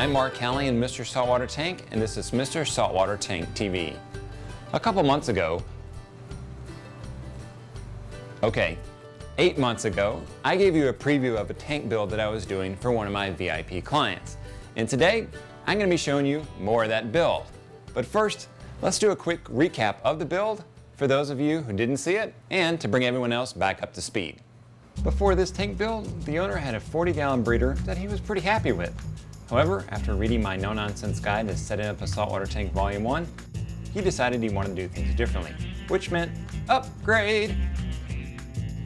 I'm Mark Callie in Mr. Saltwater Tank, and this is Mr. Saltwater Tank TV. A couple months ago, 8 months ago, I gave you a preview of a tank build that I was doing for one of my VIP clients. And today, I'm going to be showing you more of that build. But first, let's do a quick recap of the build for those of you who didn't see it and to bring everyone else back up to speed. Before this tank build, the owner had a 40-gallon breeder that he was pretty happy with. However, after reading my no-nonsense guide to setting up a saltwater tank volume 1, he decided he wanted to do things differently, which meant upgrade.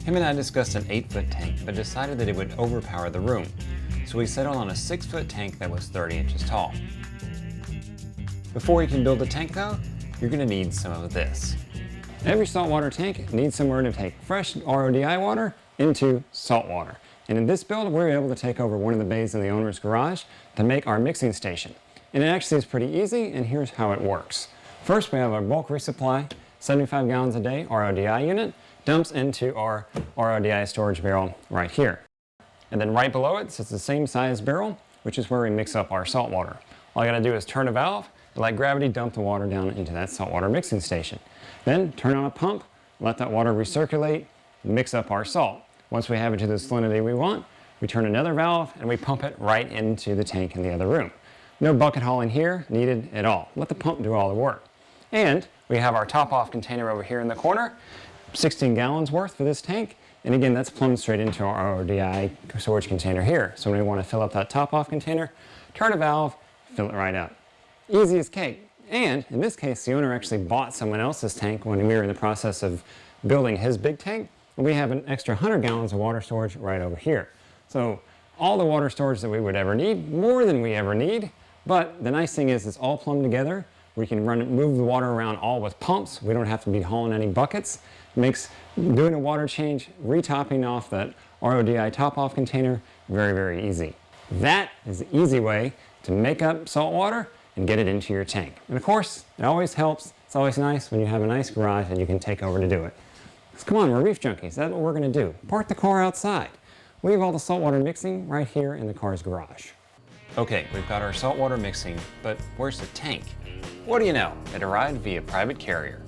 Him and I discussed an 8-foot tank, but decided that it would overpower the room. So we settled on a 6-foot tank that was 30 inches tall. Before you can build the tank though, you're going to need some of this. Every saltwater tank needs somewhere to take fresh RODI water into salt water. And in this build, we were able to take over one of the bays in the owner's garage to make our mixing station. And it actually is pretty easy, and here's how it works. First, we have our bulk resupply, 75 gallons a day RODI unit, dumps into our RODI storage barrel right here. And then right below it sits the same size barrel, which is where we mix up our salt water. All I gotta do is turn a valve and let gravity dump the water down into that saltwater mixing station. Then turn on a pump, let that water recirculate, mix up our salt. Once we have it to the salinity we want, we turn another valve and we pump it right into the tank in the other room. No bucket hauling here needed at all. Let the pump do all the work. And we have our top-off container over here in the corner, 16 gallons worth for this tank. And again, that's plumbed straight into our RODI storage container here. So when we want to fill up that top-off container, turn a valve, fill it right up. Easy as cake. And in this case, the owner actually bought someone else's tank when we were in the process of building his big tank. And we have an extra 100 gallons of water storage right over here. So all the water storage that we would ever need, more than we ever need. But the nice thing is it's all plumbed together. We can move the water around all with pumps. We don't have to be hauling any buckets. It makes doing a water change, retopping off that RODI top-off container very, very easy. That is the easy way to make up salt water and get it into your tank. And of course, it always helps. It's always nice when you have a nice garage that you can take over to do it. So come on, we're Reef Junkies. That's what we're going to do. Park the car outside. Leave all the saltwater mixing right here in the car's garage. Okay, we've got our saltwater mixing, but where's the tank? What do you know? It arrived via private carrier.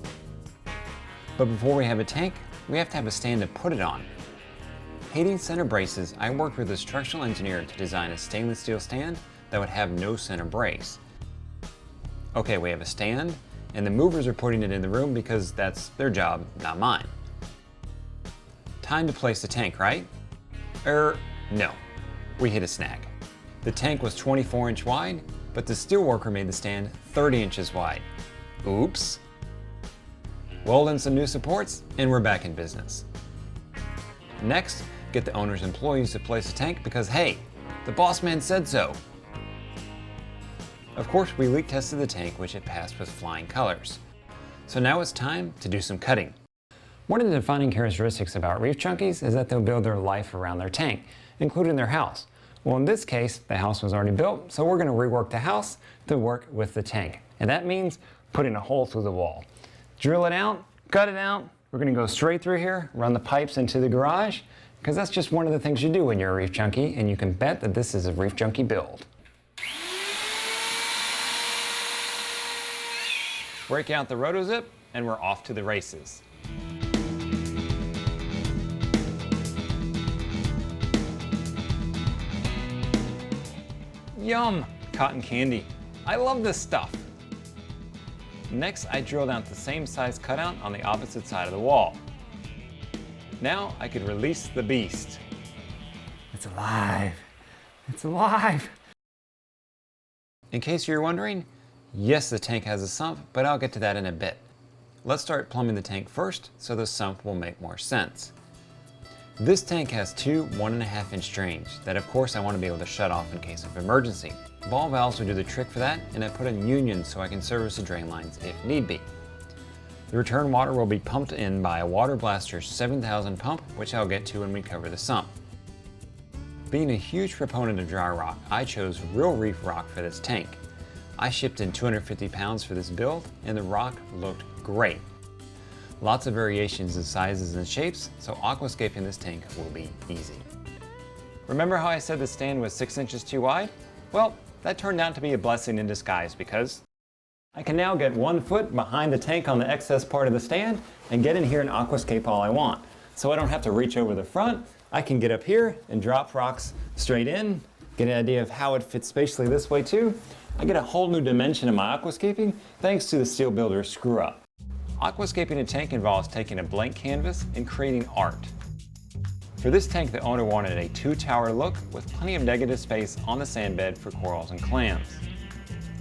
But before we have a tank, we have to have a stand to put it on. Hating center braces, I worked with a structural engineer to design a stainless steel stand that would have no center brace. Okay, we have a stand, and the movers are putting it in the room because that's their job, not mine. Time to place the tank, right? No. We hit a snag. The tank was 24 inch wide, but the steelworker made the stand 30 inches wide. Oops. Weld in some new supports, and we're back in business. Next, get the owner's employees to place the tank because, hey, the boss man said so. Of course, we leak tested the tank, which it passed with flying colors. So now it's time to do some cutting. One of the defining characteristics about Reef Junkies is that they'll build their life around their tank, including their house. Well, in this case, the house was already built, so we're going to rework the house to work with the tank. And that means putting a hole through the wall. Drill it out, gut it out. We're going to go straight through here, run the pipes into the garage, because that's just one of the things you do when you're a Reef Junkie, and you can bet that this is a Reef Junkie build. Break out the RotoZip, and we're off to the races. Yum! Cotton candy. I love this stuff. Next, I drilled out the same size cutout on the opposite side of the wall. Now I could release the beast. It's alive. It's alive. In case you're wondering, yes, the tank has a sump, but I'll get to that in a bit. Let's start plumbing the tank first, so the sump will make more sense. This tank has two 1.5 inch drains that of course I want to be able to shut off in case of emergency. Ball valves will do the trick for that, and I put in unions so I can service the drain lines if need be. The return water will be pumped in by a Water Blaster 7000 pump, which I'll get to when we cover the sump. Being a huge proponent of dry rock, I chose real reef rock for this tank. I shipped in 250 pounds for this build, and the rock looked great. Lots of variations in sizes and shapes, so aquascaping this tank will be easy. Remember how I said the stand was 6 inches too wide? Well, that turned out to be a blessing in disguise because I can now get 1 foot behind the tank on the excess part of the stand and get in here and aquascape all I want. So I don't have to reach over the front. I can get up here and drop rocks straight in, get an idea of how it fits spatially this way too. I get a whole new dimension in my aquascaping thanks to the Steel Builder screw up. Aquascaping a tank involves taking a blank canvas and creating art. For this tank, the owner wanted a 2-tower look with plenty of negative space on the sand bed for corals and clams.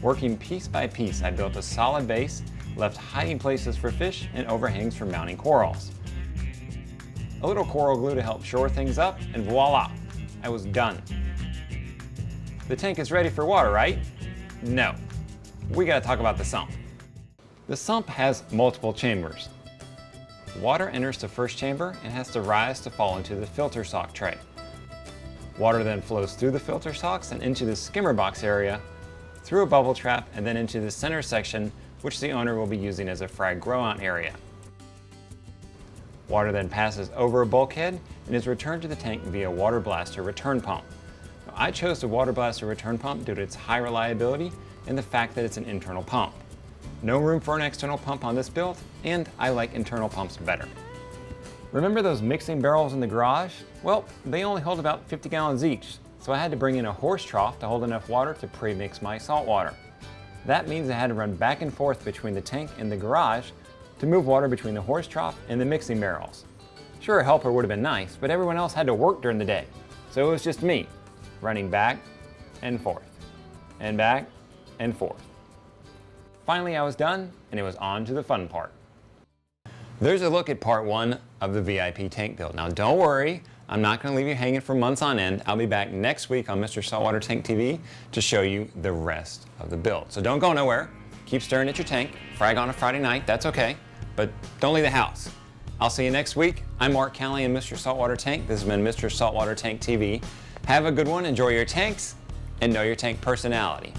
Working piece by piece, I built a solid base, left hiding places for fish and overhangs for mounting corals. A little coral glue to help shore things up, and voila, I was done. The tank is ready for water, right? No. We gotta talk about the sump. The sump has multiple chambers. Water enters the first chamber and has to rise to fall into the filter sock tray. Water then flows through the filter socks and into the skimmer box area, through a bubble trap, and then into the center section, which the owner will be using as a frag grow-out area. Water then passes over a bulkhead and is returned to the tank via water blaster return pump. Now, I chose the water blaster return pump due to its high reliability and the fact that it's an internal pump. No room for an external pump on this build, and I like internal pumps better. Remember those mixing barrels in the garage? Well, they only hold about 50 gallons each, so I had to bring in a horse trough to hold enough water to pre-mix my salt water. That means I had to run back and forth between the tank and the garage to move water between the horse trough and the mixing barrels. Sure, a helper would have been nice, but everyone else had to work during the day, so it was just me, running back and forth, and back and forth. Finally, I was done, and it was on to the fun part. There's a look at part 1 of the VIP tank build. Now don't worry, I'm not going to leave you hanging for months on end. I'll be back next week on Mr. Saltwater Tank TV to show you the rest of the build. So don't go nowhere. Keep staring at your tank. Frag on a Friday night, that's okay, but don't leave the house. I'll see you next week. I'm Mark Callie and Mr. Saltwater Tank. This has been Mr. Saltwater Tank TV. Have a good one, enjoy your tanks, and know your tank personality.